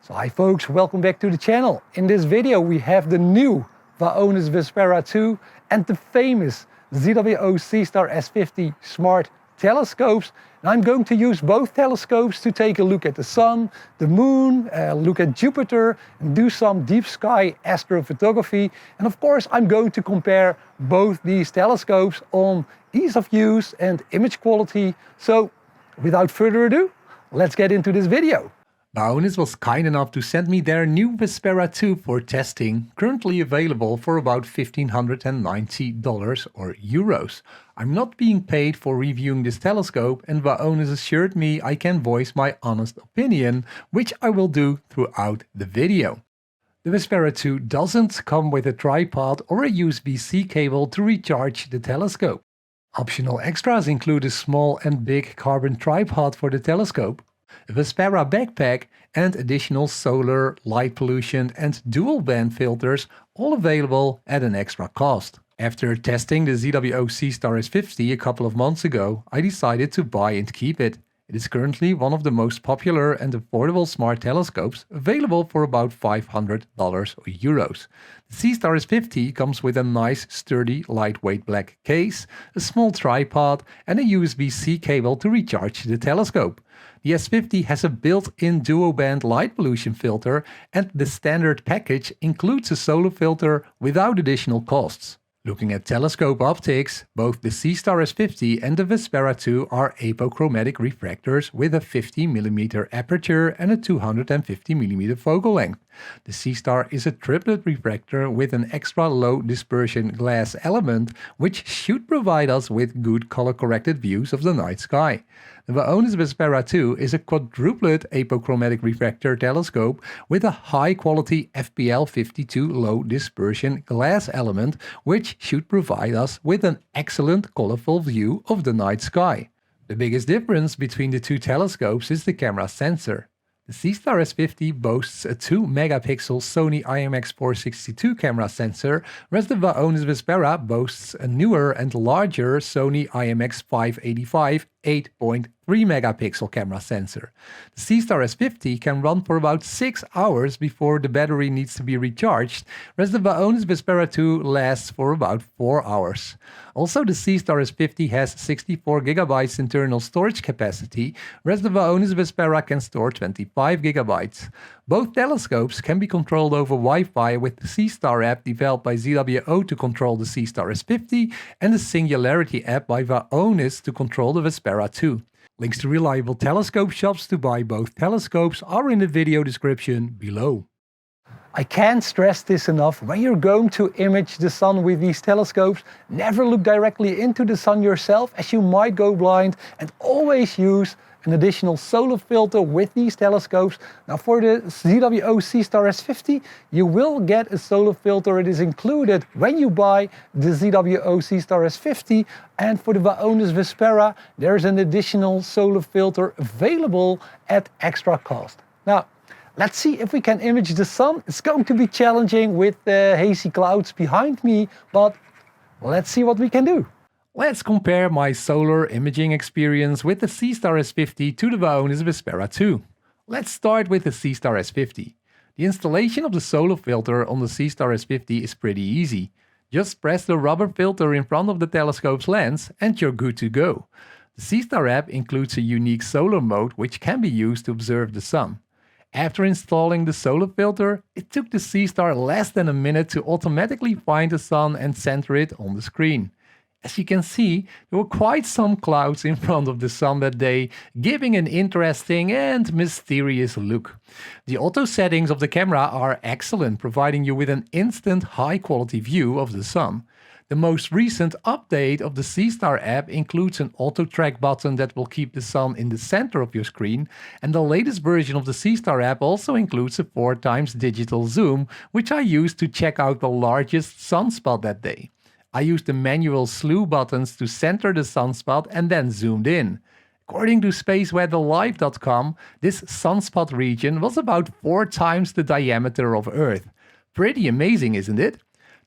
So hi folks, welcome back to the channel. In this video we have the new Vaonis Vespera II and the famous ZWO Seestar S50 smart telescopes. And I'm going to use both telescopes to take a look at the sun, the moon, look at Jupiter and do some deep sky astrophotography. And of course I'm going to compare both these telescopes on ease of use and image quality. So without further ado, let's get into this video. Vaonis was kind enough to send me their new Vespera II for testing, currently available for about $1,590 or euros. I'm not being paid for reviewing this telescope, and Vaonis assured me I can voice my honest opinion, which I will do throughout the video. The Vespera II doesn't come with a tripod or a USB-C cable to recharge the telescope. Optional extras include a small and big carbon tripod for the telescope, a Vespera backpack, and additional solar, light pollution and dual band filters, all available at an extra cost. After testing the ZWO Seestar S50 a couple of months ago, I decided to buy and keep it. It is currently one of the most popular and affordable smart telescopes, available for about $500 or euros. The Seestar S50 comes with a nice, sturdy, lightweight black case, a small tripod and a USB-C cable to recharge the telescope. The S50 has a built-in dual-band light pollution filter, and the standard package includes a solar filter without additional costs. Looking at telescope optics, both the Seestar S50 and the Vespera II are apochromatic refractors with a 50mm aperture and a 250mm focal length. The Seestar is a triplet refractor with an extra low dispersion glass element, which should provide us with good color-corrected views of the night sky. The Vaonis Vespera II is a quadruplet apochromatic refractor telescope with a high-quality FPL52 low dispersion glass element, which should provide us with an excellent colorful view of the night sky. The biggest difference between the two telescopes is the camera sensor. The Seestar S50 boasts a 2-megapixel Sony IMX462 camera sensor, whereas the Vaonis Vespera boasts a newer and larger Sony IMX585 8.3-megapixel camera sensor. The Seestar S50 can run for about 6 hours before the battery needs to be recharged, whereas the Vaonis Vespera II lasts for about 4 hours. Also, the Seestar S50 has 64GB internal storage capacity, whereas the Vaonis Vespera can store 25GB. Both telescopes can be controlled over Wi-Fi with the Seestar app developed by ZWO to control the Seestar S50 and the Singularity app by Vaonis to control the Vespera II. Links to reliable telescope shops to buy both telescopes are in the video description below. I can't stress this enough. When you're going to image the sun with these telescopes, never look directly into the sun yourself, as you might go blind, and always use an additional solar filter with these telescopes. Now for the ZWO Seestar S50, you will get a solar filter. It is included when you buy the ZWO Seestar S50. And for the Vaonis Vespera, there's an additional solar filter available at extra cost. Now, let's see if we can image the sun. It's going to be challenging with the hazy clouds behind me, but let's see what we can do. Let's compare my solar imaging experience with the Seestar S50 to the Vaonis Vespera II. Let's start with the Seestar S50. The installation of the solar filter on the Seestar S50 is pretty easy. Just press the rubber filter in front of the telescope's lens and you're good to go. The Seestar app includes a unique solar mode which can be used to observe the sun. After installing the solar filter, it took the Seestar less than a minute to automatically find the sun and center it on the screen. As you can see, there were quite some clouds in front of the sun that day, giving an interesting and mysterious look. The auto settings of the camera are excellent, providing you with an instant high-quality view of the sun. The most recent update of the Seestar app includes an auto track button that will keep the sun in the center of your screen, and the latest version of the Seestar app also includes a 4x digital zoom, which I used to check out the largest sunspot that day. I used the manual slew buttons to center the sunspot and then zoomed in. According to spaceweatherlive.com, this sunspot region was about 4 times the diameter of Earth. Pretty amazing, isn't it?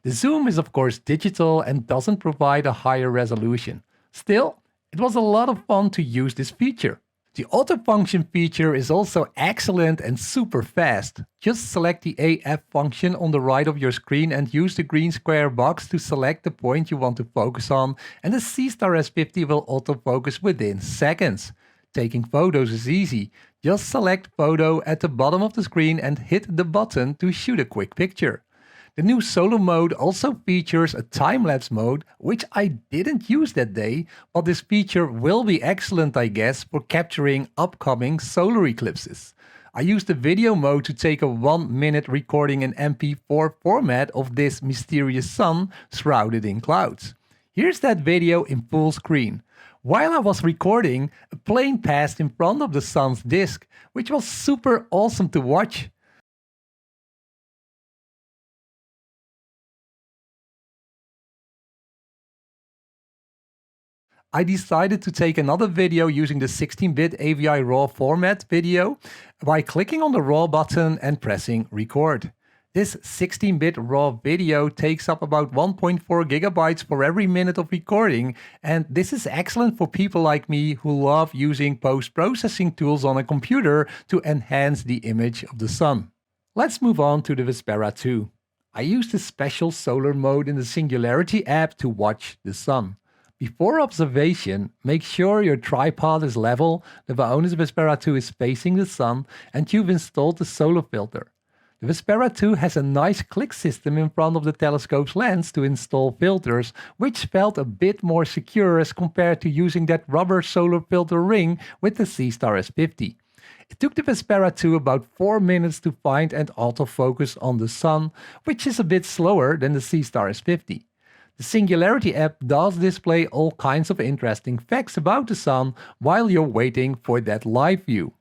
The zoom is of course digital and doesn't provide a higher resolution. Still, it was a lot of fun to use this feature. The auto function feature is also excellent and super fast. Just select the AF function on the right of your screen and use the green square box to select the point you want to focus on, and the Seestar S50 will autofocus within seconds. Taking photos is easy. Just select photo at the bottom of the screen and hit the button to shoot a quick picture. The new solo mode also features a time-lapse mode, which I didn't use that day, but this feature will be excellent, I guess, for capturing upcoming solar eclipses. I used the video mode to take a 1-minute recording in MP4 format of this mysterious sun shrouded in clouds. Here's that video in full screen. While I was recording, a plane passed in front of the sun's disk, which was super awesome to watch. I decided to take another video using the 16-bit AVI RAW format video by clicking on the RAW button and pressing record. This 16-bit RAW video takes up about 1.4 gigabytes for every minute of recording, and this is excellent for people like me who love using post-processing tools on a computer to enhance the image of the sun. Let's move on to the Vespera II. I used the special solar mode in the Singularity app to watch the sun. Before observation, make sure your tripod is level, the Vaonis Vespera II is facing the sun, and you've installed the solar filter. The Vespera II has a nice click system in front of the telescope's lens to install filters, which felt a bit more secure as compared to using that rubber solar filter ring with the Seestar S50. It took the Vespera II about 4 minutes to find and autofocus on the sun, which is a bit slower than the Seestar S50. The Singularity app does display all kinds of interesting facts about the sun while you're waiting for that live view.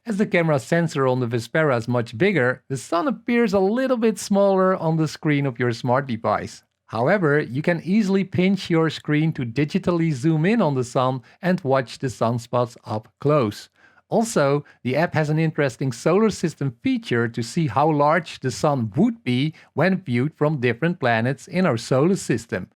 As the camera sensor on the Vespera is much bigger, the sun appears a little bit smaller on the screen of your smart device. However, you can easily pinch your screen to digitally zoom in on the sun and watch the sunspots up close. Also, the app has an interesting solar system feature to see how large the sun would be when viewed from different planets in our solar system.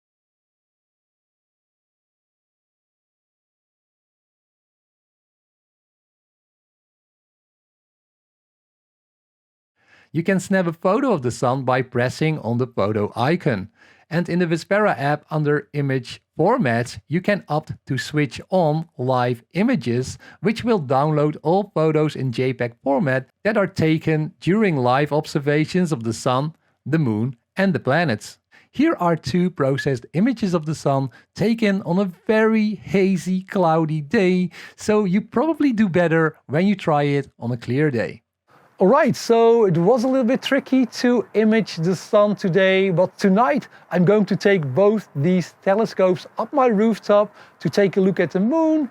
You can snap a photo of the sun by pressing on the photo icon. And in the Vespera app under Image Formats, you can opt to switch on Live Images, which will download all photos in JPEG format that are taken during live observations of the sun, the moon, and the planets. Here are 2 processed images of the sun taken on a very hazy, cloudy day, so you probably do better when you try it on a clear day. Alright, so it was a little bit tricky to image the sun today, but tonight I'm going to take both these telescopes up my rooftop to take a look at the moon,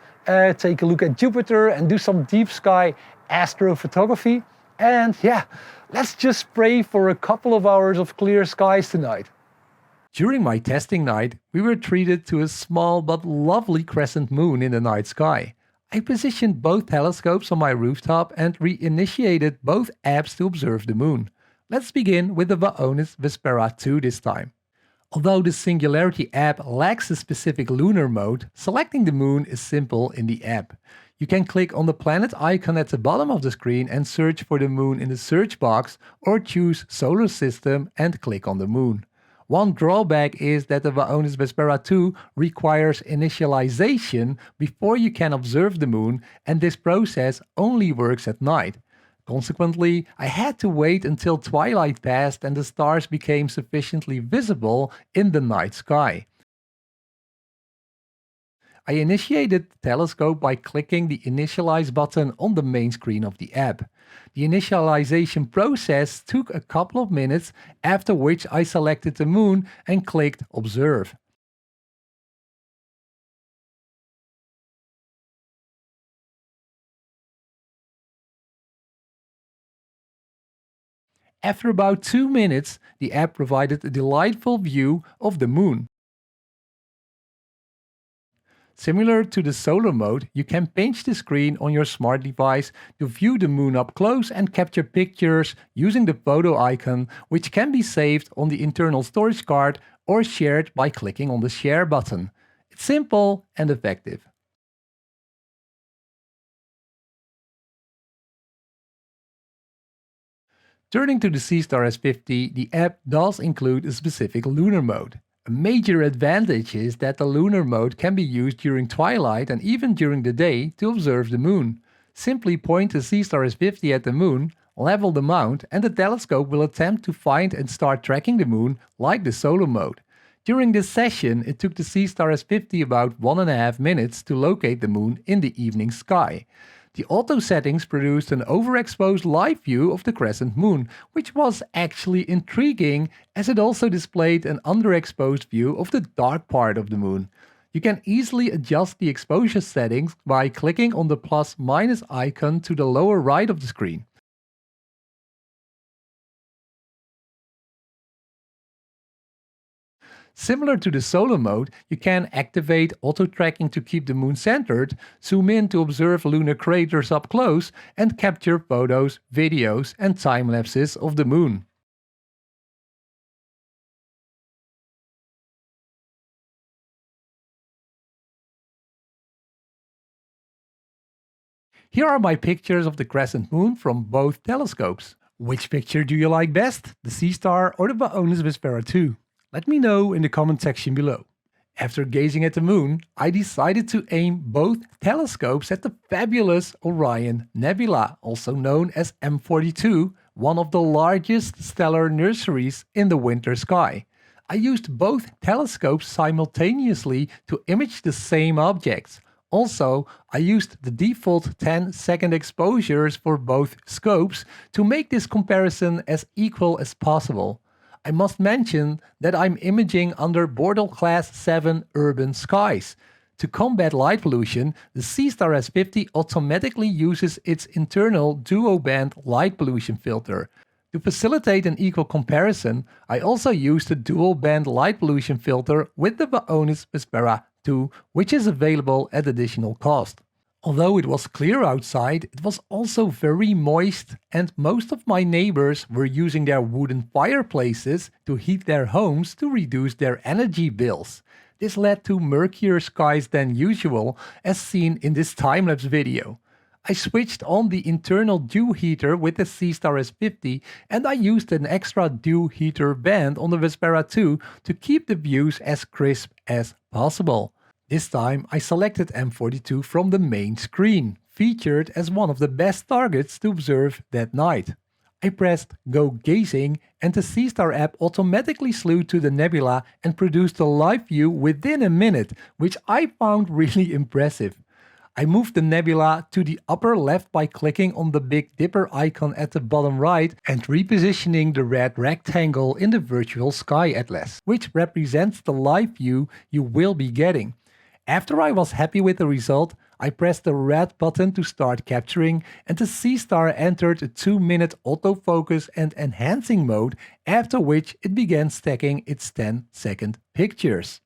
take a look at Jupiter and do some deep sky astrophotography. And yeah, let's just pray for a couple of hours of clear skies tonight. During my testing night, we were treated to a small but lovely crescent moon in the night sky. I positioned both telescopes on my rooftop and reinitiated both apps to observe the moon. Let's begin with the Vaonis Vespera II this time. Although the Singularity app lacks a specific lunar mode, selecting the moon is simple in the app. You can click on the planet icon at the bottom of the screen and search for the moon in the search box, or choose Solar System and click on the moon. One drawback is that the Vaonis Vespera II requires initialization before you can observe the moon, and this process only works at night. Consequently, I had to wait until twilight passed and the stars became sufficiently visible in the night sky. I initiated the telescope by clicking the Initialize button on the main screen of the app. The initialization process took a couple of minutes, after which I selected the moon and clicked Observe. After about 2 minutes, the app provided a delightful view of the moon. Similar to the solar mode, you can pinch the screen on your smart device to view the moon up close and capture pictures using the photo icon, which can be saved on the internal storage card or shared by clicking on the share button. It's simple and effective. Turning to the Seestar S50, the app does include a specific lunar mode. A major advantage is that the lunar mode can be used during twilight and even during the day to observe the moon. Simply point the Seestar S50 at the moon, level the mount, and the telescope will attempt to find and start tracking the moon like the solo mode. During this session, it took the Seestar S50 about 1.5 minutes to locate the moon in the evening sky. The auto settings produced an overexposed live view of the crescent moon, which was actually intriguing as it also displayed an underexposed view of the dark part of the moon. You can easily adjust the exposure settings by clicking on the plus-minus icon to the lower right of the screen. Similar to the solo mode, you can activate auto-tracking to keep the moon centered, zoom in to observe lunar craters up close, and capture photos, videos, and time-lapses of the moon. Here are my pictures of the crescent moon from both telescopes. Which picture do you like best, the Seestar or the Vaonis Vespera II? Let me know in the comment section below. After gazing at the moon, I decided to aim both telescopes at the fabulous Orion Nebula, also known as M42, one of the largest stellar nurseries in the winter sky. I used both telescopes simultaneously to image the same objects. Also, I used the default 10-second exposures for both scopes to make this comparison as equal as possible. I must mention that I'm imaging under Bortle Class 7 urban skies. To combat light pollution, the Seestar S50 automatically uses its internal dual-band light pollution filter. To facilitate an equal comparison, I also used the dual-band light pollution filter with the Vaonis Vespera II, which is available at additional cost. Although it was clear outside, it was also very moist, and most of my neighbors were using their wooden fireplaces to heat their homes to reduce their energy bills. This led to murkier skies than usual, as seen in this time-lapse video. I switched on the internal dew heater with the Seestar S50, and I used an extra dew heater band on the Vespera II to keep the views as crisp as possible. This time I selected M42 from the main screen, featured as one of the best targets to observe that night. I pressed Go Gazing and the Seestar app automatically flew to the nebula and produced a live view within a minute, which I found really impressive. I moved the nebula to the upper left by clicking on the Big Dipper icon at the bottom right and repositioning the red rectangle in the virtual sky atlas, which represents the live view you will be getting. After I was happy with the result, I pressed the red button to start capturing and the Seestar entered a 2-minute autofocus and enhancing mode, after which it began stacking its 10-second pictures.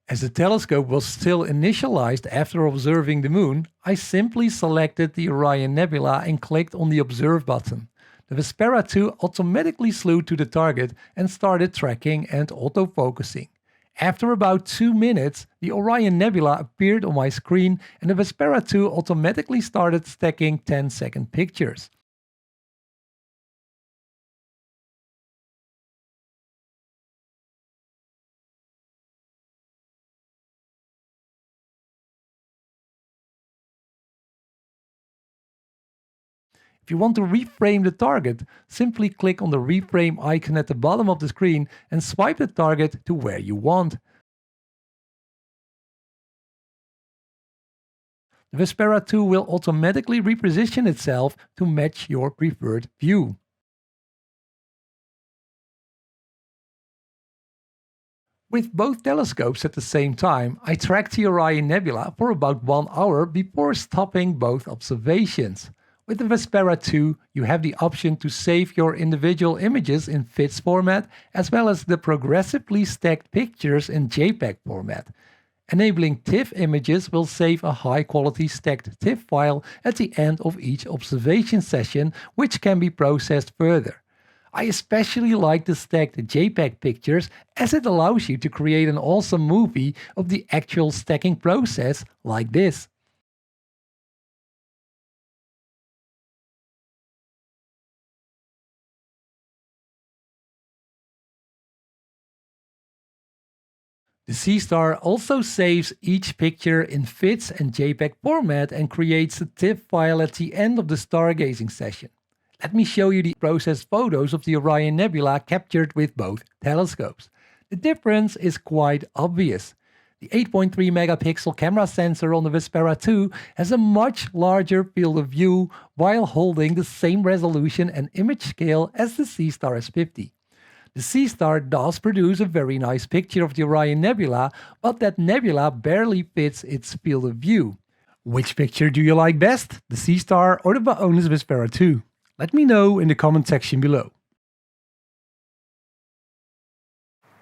As the telescope was still initialized after observing the moon, I simply selected the Orion Nebula and clicked on the Observe button. The Vespera II automatically flew to the target and started tracking and autofocusing. After about 2 minutes, the Orion Nebula appeared on my screen and the Vespera II automatically started stacking 10-second pictures. If you want to reframe the target, simply click on the reframe icon at the bottom of the screen and swipe the target to where you want. The Vespera II will automatically reposition itself to match your preferred view. With both telescopes at the same time, I tracked the Orion Nebula for about 1 hour before stopping both observations. With the Vespera II, you have the option to save your individual images in FITS format, as well as the progressively stacked pictures in JPEG format. Enabling TIFF images will save a high-quality stacked TIFF file at the end of each observation session, which can be processed further. I especially like the stacked JPEG pictures, as it allows you to create an awesome movie of the actual stacking process like this. The Seestar also saves each picture in FITS and JPEG format and creates a TIFF file at the end of the stargazing session. Let me show you the processed photos of the Orion Nebula captured with both telescopes. The difference is quite obvious. The 8.3 megapixel camera sensor on the Vespera II has a much larger field of view while holding the same resolution and image scale as the Seestar S50. The Seestar does produce a very nice picture of the Orion Nebula, but that nebula barely fits its field of view. Which picture do you like best, the Seestar or the Vaonis Vespera II? Let me know in the comment section below.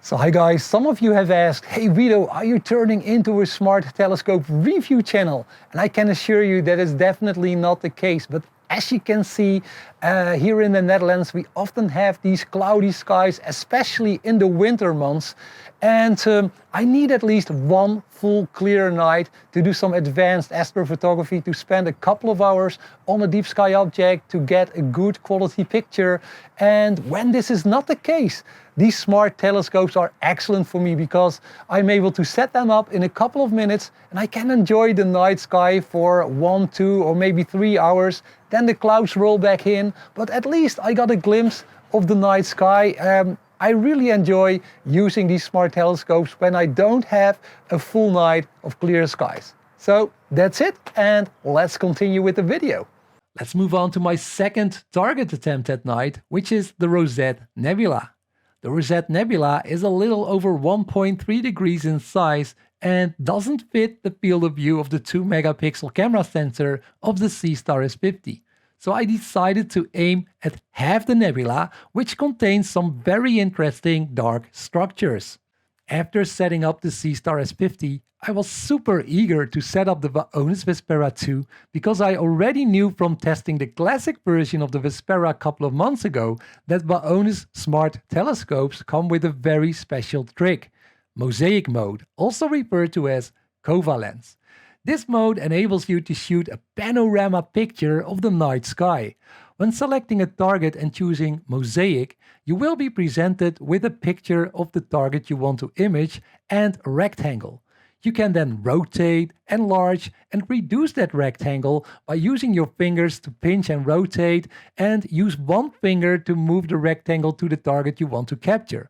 So hi guys, some of you have asked, hey Wido, are you turning into a smart telescope review channel? And I can assure you that is definitely not the case, but as you can see here in the Netherlands, we often have these cloudy skies, especially in the winter months. And I need at least one full clear night to do some advanced astrophotography, to spend a couple of hours on a deep sky object to get a good quality picture. And when this is not the case, these smart telescopes are excellent for me because I'm able to set them up in a couple of minutes and I can enjoy the night sky for 1, 2 or maybe 3 hours. Then the clouds roll back in, but at least I got a glimpse of the night sky. I really enjoy using these smart telescopes when I don't have a full night of clear skies. So that's it, and let's continue with the video. Let's move on to my second target attempt at night, which is the Rosette Nebula. The Rosette Nebula is a little over 1.3 degrees in size and doesn't fit the field of view of the 2 megapixel camera sensor of the Seestar S50. So I decided to aim at half the nebula, which contains some very interesting dark structures. After setting up the Seestar S50, I was super eager to set up the Vaonis Vespera II because I already knew from testing the classic version of the Vespera a couple of months ago that Vaonis smart telescopes come with a very special trick: mosaic mode, also referred to as covalence. This mode enables you to shoot a panorama picture of the night sky. When selecting a target and choosing mosaic, you will be presented with a picture of the target you want to image and a rectangle. You can then rotate, enlarge and reduce that rectangle by using your fingers to pinch and rotate, and use one finger to move the rectangle to the target you want to capture.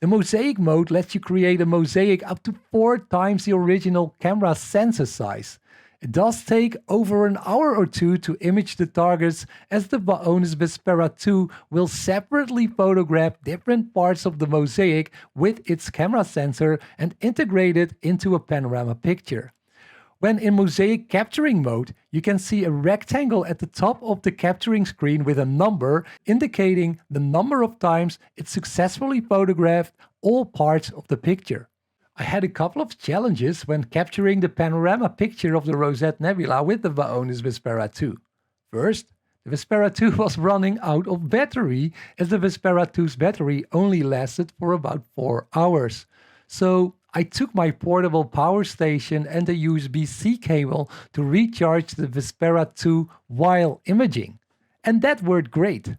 The mosaic mode lets you create a mosaic up to 4 times the original camera sensor size. It does take over an hour or two to image the targets, as the Vaonis Vespera II will separately photograph different parts of the mosaic with its camera sensor and integrate it into a panorama picture. When in mosaic capturing mode, you can see a rectangle at the top of the capturing screen with a number indicating the number of times it successfully photographed all parts of the picture. I had a couple of challenges when capturing the panorama picture of the Rosette Nebula with the Vaonis Vespera II. First, the Vespera II was running out of battery, as the Vespera II's battery only lasted for about 4 hours. So I took my portable power station and a USB-C cable to recharge the Vespera II while imaging. And that worked great.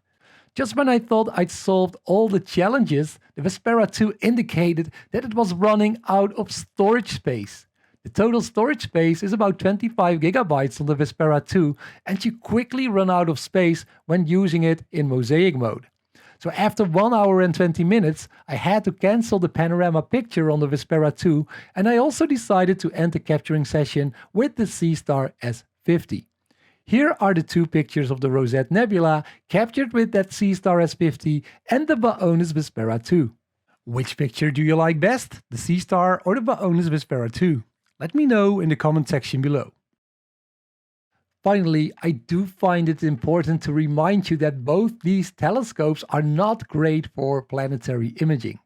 Just when I thought I'd solved all the challenges, the Vespera II indicated that it was running out of storage space. The total storage space is about 25 gigabytes on the Vespera II, and you quickly run out of space when using it in mosaic mode. So after 1 hour and 20 minutes, I had to cancel the panorama picture on the Vespera II, and I also decided to end the capturing session with the Seestar S50. Here are the 2 pictures of the Rosette Nebula captured with that Seestar S50 and the Vaonis Vespera II. Which picture do you like best, the Seestar or the Vaonis Vespera II? Let me know in the comment section below. Finally, I do find it important to remind you that both these telescopes are not great for planetary imaging.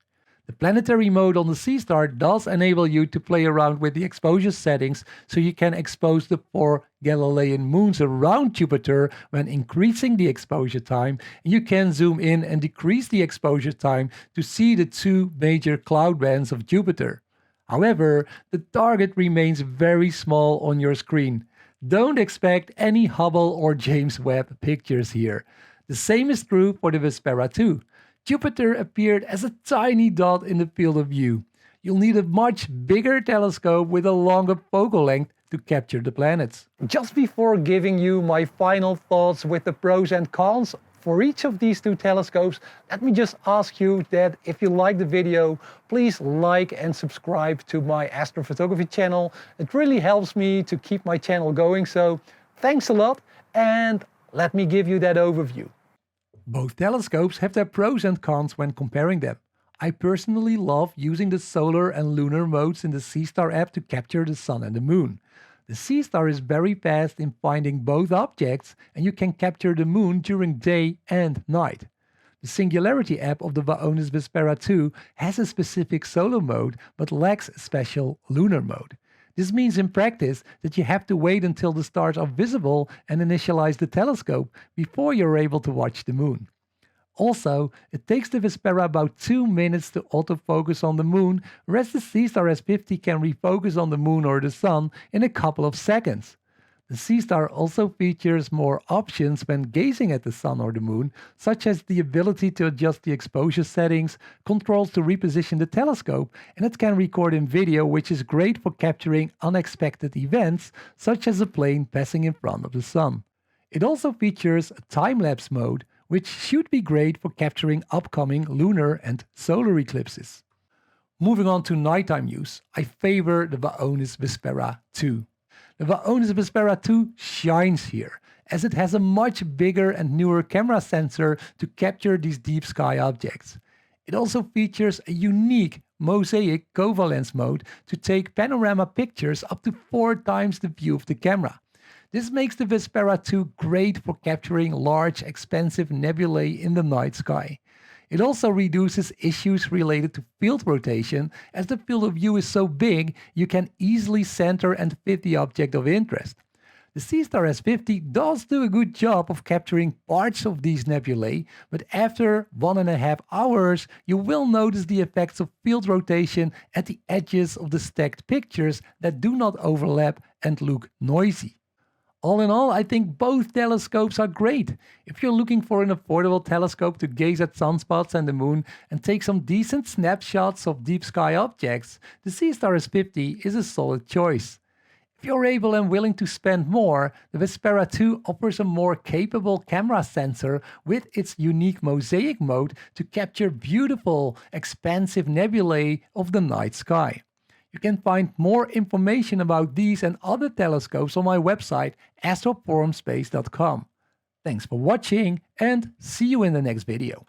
The planetary mode on the Seestar does enable you to play around with the exposure settings so you can expose the 4 Galilean moons around Jupiter when increasing the exposure time, and you can zoom in and decrease the exposure time to see the 2 major cloud bands of Jupiter. However, the target remains very small on your screen. Don't expect any Hubble or James Webb pictures here. The same is true for the Vespera II. Jupiter appeared as a tiny dot in the field of view. You'll need a much bigger telescope with a longer focal length to capture the planets. Just before giving you my final thoughts with the pros and cons for each of these 2 telescopes, let me just ask you that if you like the video, please like and subscribe to my astrophotography channel. It really helps me to keep my channel going, so thanks a lot, and let me give you that overview. Both telescopes have their pros and cons when comparing them. I personally love using the solar and lunar modes in the Seestar app to capture the sun and the moon. The Seestar is very fast in finding both objects, and you can capture the moon during day and night. The Singularity app of the Vaonis Vespera II has a specific solar mode but lacks a special lunar mode. This means in practice that you have to wait until the stars are visible and initialize the telescope before you're able to watch the moon. Also, it takes the Vespera about 2 minutes to autofocus on the moon, whereas the Seestar S50 can refocus on the moon or the sun in a couple of seconds. The Seestar also features more options when gazing at the sun or the moon, such as the ability to adjust the exposure settings, controls to reposition the telescope, and it can record in video, which is great for capturing unexpected events, such as a plane passing in front of the sun. It also features a time-lapse mode, which should be great for capturing upcoming lunar and solar eclipses. Moving on to nighttime use, I favor the Vaonis Vespera II. The Vaonis Vespera II shines here, as it has a much bigger and newer camera sensor to capture these deep sky objects. It also features a unique mosaic covalence mode to take panorama pictures up to 4 times the view of the camera. This makes the Vespera II great for capturing large, expensive nebulae in the night sky. It also reduces issues related to field rotation, as the field of view is so big you can easily center and fit the object of interest. The Seestar S50 does do a good job of capturing parts of these nebulae, but after 1.5 hours you will notice the effects of field rotation at the edges of the stacked pictures that do not overlap and look noisy. All in all, I think both telescopes are great. If you're looking for an affordable telescope to gaze at sunspots and the moon and take some decent snapshots of deep sky objects, the Seestar S50 is a solid choice. If you're able and willing to spend more, the Vespera II offers a more capable camera sensor with its unique mosaic mode to capture beautiful, expansive nebulae of the night sky. You can find more information about these and other telescopes on my website, astroforumspace.com. Thanks for watching, and see you in the next video.